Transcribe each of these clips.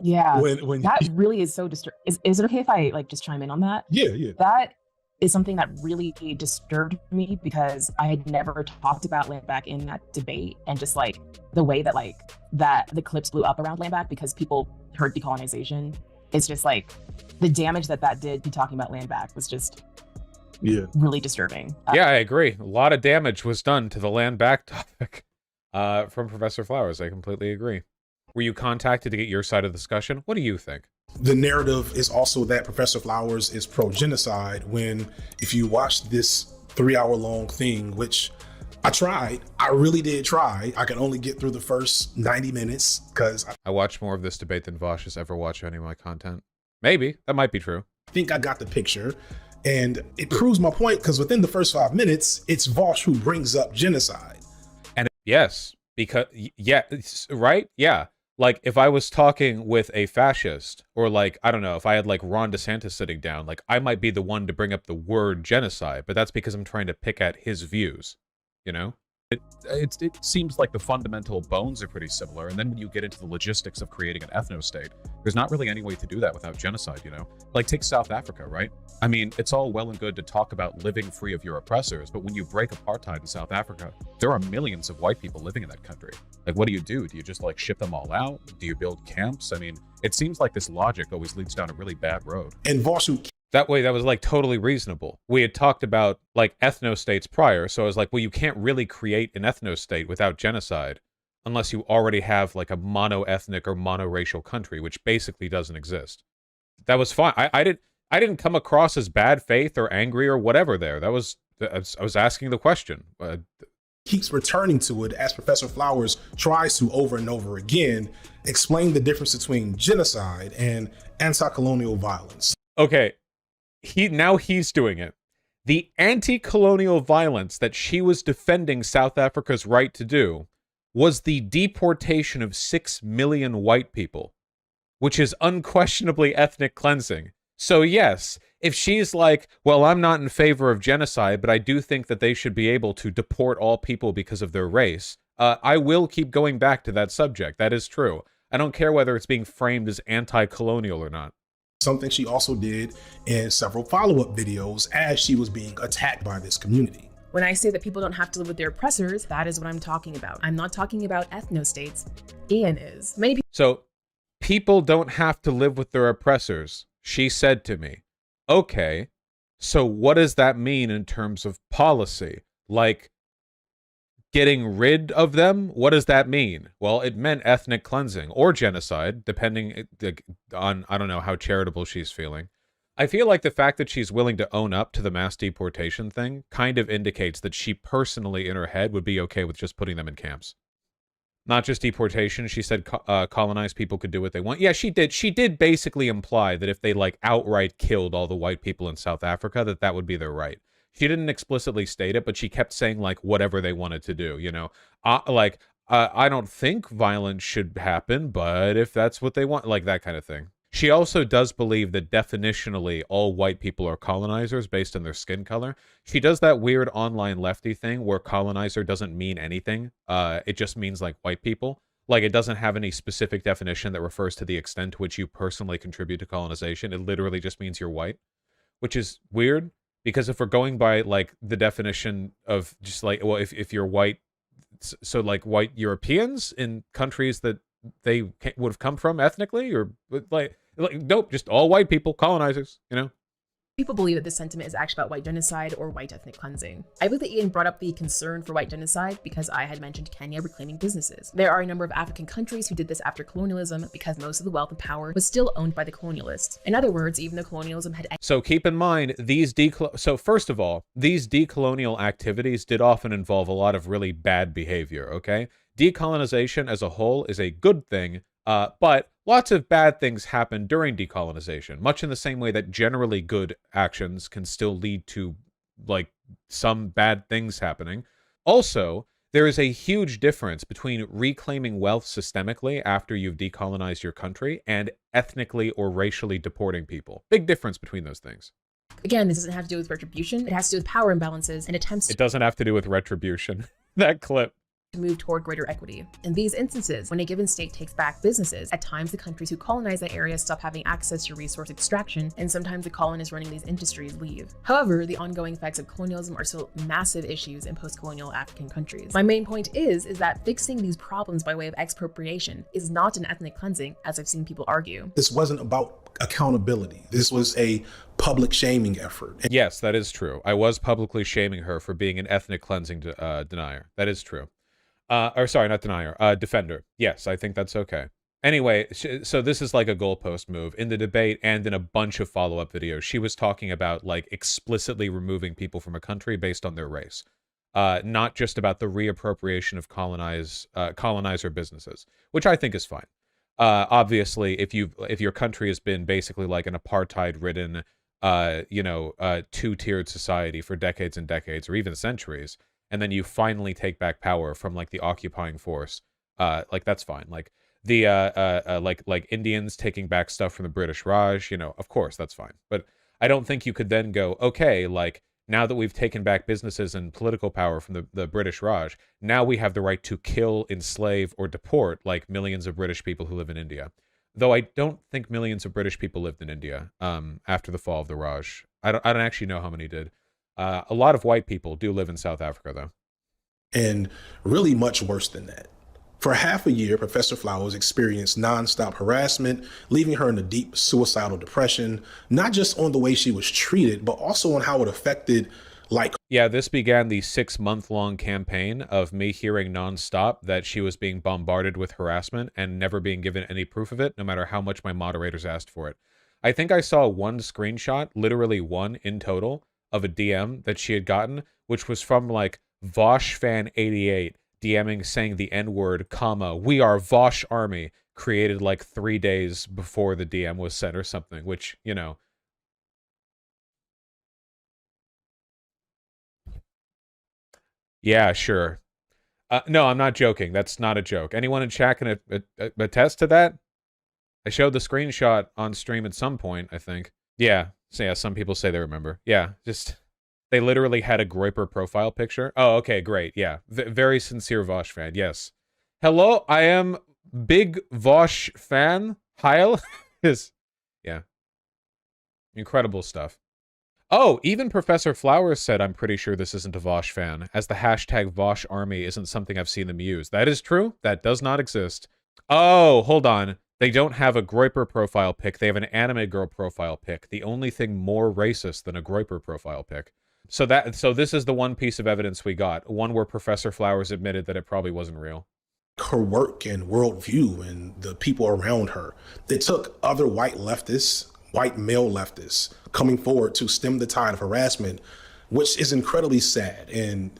Yeah, when that really is so disturbing. Is it okay if I like just chime in on that? yeah, yeah. That is something that really disturbed me because I had never talked about land back in that debate, and just like the way that the clips blew up around land back because people heard decolonization. It's just like the damage that did to talking about land back was just Yeah. really disturbing. Yeah, I agree. A lot of damage was done to the land back topic from Professor Flowers. I completely agree. Were you contacted to get your side of the discussion? What do you think? The narrative is also that Professor Flowers is pro-genocide, when if you watch this 3-hour-long thing, which I really did try. I could only get through the first 90 minutes because I watch more of this debate than Vaush has ever watched any of my content. Maybe. That might be true. I think I got the picture. And it proves my point because within the first 5 minutes, it's Vaush who brings up genocide. And yes, because, yeah, right? Yeah. Like, if I was talking with a fascist, or like, I don't know, if I had like Ron DeSantis sitting down, like, I might be the one to bring up the word genocide, but that's because I'm trying to pick at his views, you know? It seems like the fundamental bones are pretty similar, and then when you get into the logistics of creating an ethno-state, there's not really any way to do that without genocide, you know? Like, take South Africa, right? I mean, it's all well and good to talk about living free of your oppressors, but when you break apartheid in South Africa, there are millions of white people living in that country. Like, what do? Do you just, like, ship them all out? Do you build camps? I mean, it seems like this logic always leads down a really bad road. And Vaush, that way, that was like totally reasonable. We had talked about like ethno-states prior, so I was like, well, you can't really create an ethno-state without genocide unless you already have like a mono-ethnic or mono-racial country, which basically doesn't exist. That was fine. I didn't come across as bad faith or angry or whatever there. I was asking the question. keeps returning to it as Professor Flowers tries to over and over again explain the difference between genocide and anti-colonial violence. Okay. Now he's doing it. The anti-colonial violence that she was defending South Africa's right to do was the deportation of 6 million white people, which is unquestionably ethnic cleansing. So yes, if she's like, well, I'm not in favor of genocide, but I do think that they should be able to deport all people because of their race, I will keep going back to that subject. That is true. I don't care whether it's being framed as anti-colonial or not. Something she also did in several follow-up videos as she was being attacked by this community. When I say that people don't have to live with their oppressors, that is what I'm talking about. I'm not talking about ethno-states. Ian is. So, people don't have to live with their oppressors, she said to me. Okay, so what does that mean in terms of policy? Like, getting rid of them? What does that mean? Well, it meant ethnic cleansing or genocide, depending on, I don't know, how charitable she's feeling. I feel like the fact that she's willing to own up to the mass deportation thing kind of indicates that she personally, in her head, would be okay with just putting them in camps. Not just deportation. She said colonized people could do what they want. Yeah, she did. She did basically imply that if they, like, outright killed all the white people in South Africa, that would be their right. She didn't explicitly state it, but she kept saying, like, whatever they wanted to do, you know? I don't think violence should happen, but if that's what they want, like, that kind of thing. She also does believe that definitionally all white people are colonizers based on their skin color. She does that weird online lefty thing where colonizer doesn't mean anything. It just means, like, white people. Like, it doesn't have any specific definition that refers to the extent to which you personally contribute to colonization. It literally just means you're white, which is weird. Because if we're going by, like, the definition of just, like, well, if you're white, so, like, white Europeans in countries that they would have come from ethnically, or, like, nope, just all white people, colonizers, you know? People believe that this sentiment is actually about white genocide or white ethnic cleansing. I believe that Ian brought up the concern for white genocide because I had mentioned Kenya reclaiming businesses. There are a number of African countries who did this after colonialism because most of the wealth and power was still owned by the colonialists. In other words, even though colonialism had... So keep in mind, so first of all, these decolonial activities did often involve a lot of really bad behavior, okay? Decolonization as a whole is a good thing, but lots of bad things happen during decolonization, much in the same way that generally good actions can still lead to, like, some bad things happening. Also, there is a huge difference between reclaiming wealth systemically after you've decolonized your country and ethnically or racially deporting people. Big difference between those things. Again, this doesn't have to do with retribution. It has to do with power imbalances and attempts to... It doesn't have to do with retribution. That clip. to move toward greater equity. In these instances, when a given state takes back businesses, at times the countries who colonize that area stop having access to resource extraction, and sometimes the colonists running these industries leave. However, the ongoing effects of colonialism are still massive issues in post-colonial African countries. My main point is that fixing these problems by way of expropriation is not an ethnic cleansing, as I've seen people argue. This wasn't about accountability. This was a public shaming effort. Yes, that is true. I was publicly shaming her for being an ethnic cleansing denier. That is true. Or sorry, not denier, defender. Yes, I think that's okay. Anyway, so this is like a goalpost move. In the debate and in a bunch of follow-up videos, she was talking about like explicitly removing people from a country based on their race. Not just about the reappropriation of colonizer businesses, which I think is fine. Obviously, if your country has been basically like an apartheid-ridden, two-tiered society for decades and decades, or even centuries, and then you finally take back power from like the occupying force, like that's fine. Like the like Indians taking back stuff from the British Raj, of course that's fine. But I don't think you could then go, okay, like now that we've taken back businesses and political power from the British Raj, now we have the right to kill, enslave, or deport like millions of British people who live in India. Though I don't think millions of British people lived in India after the fall of the Raj. I don't actually know how many did. A lot of white people do live in South Africa, though. And really much worse than that. For half a year, Professor Flowers experienced nonstop harassment, leaving her in a deep suicidal depression, not just on the way she was treated, but also on how it affected, like... Yeah, this began the 6-month-long campaign of me hearing nonstop that she was being bombarded with harassment and never being given any proof of it, no matter how much my moderators asked for it. I think I saw one screenshot, literally one in total, of a DM that she had gotten, which was from like Vaush fan 88 DMing saying the N-word, comma, we are Vaush army, created like 3 days before the DM was sent or something, which, yeah, sure. No, I'm not joking. That's not a joke. Anyone in chat can attest to that? I showed the screenshot on stream at some point, I think. Yeah. So yeah, some people say they remember. Yeah, just they literally had a Groyper profile picture. Oh, okay, great. Yeah, very sincere Vaush fan. Yes. Hello, I am big Vaush fan. Heil is, yeah, incredible stuff. Oh, even Professor Flowers said, I'm pretty sure this isn't a Vaush fan, as the hashtag Vaush army isn't something I've seen them use. That is true. That does not exist. Oh, hold on. They don't have a Groyper profile pic. They have an anime girl profile pic. The only thing more racist than a Groyper profile pic. So this is the one piece of evidence we got. One where Professor Flowers admitted that it probably wasn't real. Her work and worldview and the people around her. They took other white leftists, white male leftists, coming forward to stem the tide of harassment, which is incredibly sad. And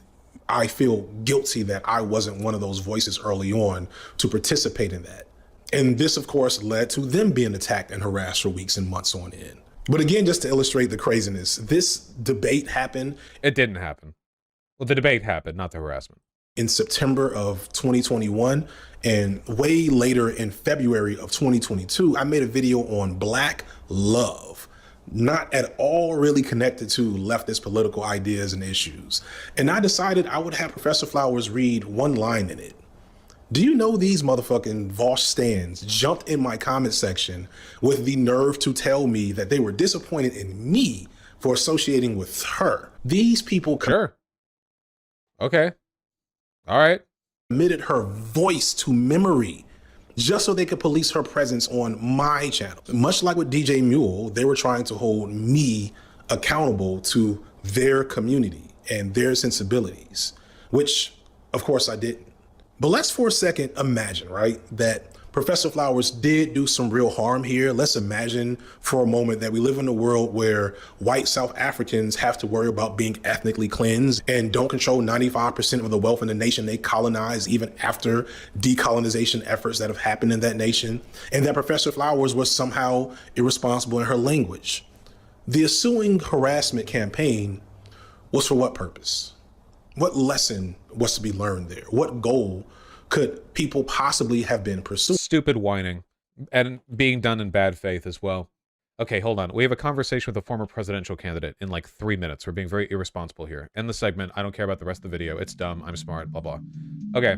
I feel guilty that I wasn't one of those voices early on to participate in that. And this, of course, led to them being attacked and harassed for weeks and months on end. But again, just to illustrate the craziness, this debate happened. It didn't happen. Well, the debate happened, not the harassment. In September of 2021, and way later in February of 2022, I made a video on Black love, not at all really connected to leftist political ideas and issues. And I decided I would have Professor Flowers read one line in it. Do you know these motherfucking Vaush stands jumped in my comment section with the nerve to tell me that they were disappointed in me for associating with her? These people Sure. Okay. All right. Committed her voice to memory just so they could police her presence on my channel. Much like with DJ Mule, they were trying to hold me accountable to their community and their sensibilities, which of course I didn't. But let's for a second imagine, right, that Professor Flowers did do some real harm here. Let's imagine for a moment that we live in a world where white South Africans have to worry about being ethnically cleansed and don't control 95% of the wealth in the nation they colonize, even after decolonization efforts that have happened in that nation, and that Professor Flowers was somehow irresponsible in her language. The ensuing harassment campaign was for what purpose? What lesson was to be learned there? What goal could people possibly have been pursuing? Stupid whining, and being done in bad faith as well. Okay, hold on. We have a conversation with a former presidential candidate in like 3 minutes. We're being very irresponsible here. End the segment. I don't care about the rest of the video. It's dumb. I'm smart. Blah, blah. Okay.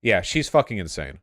Yeah, she's fucking insane.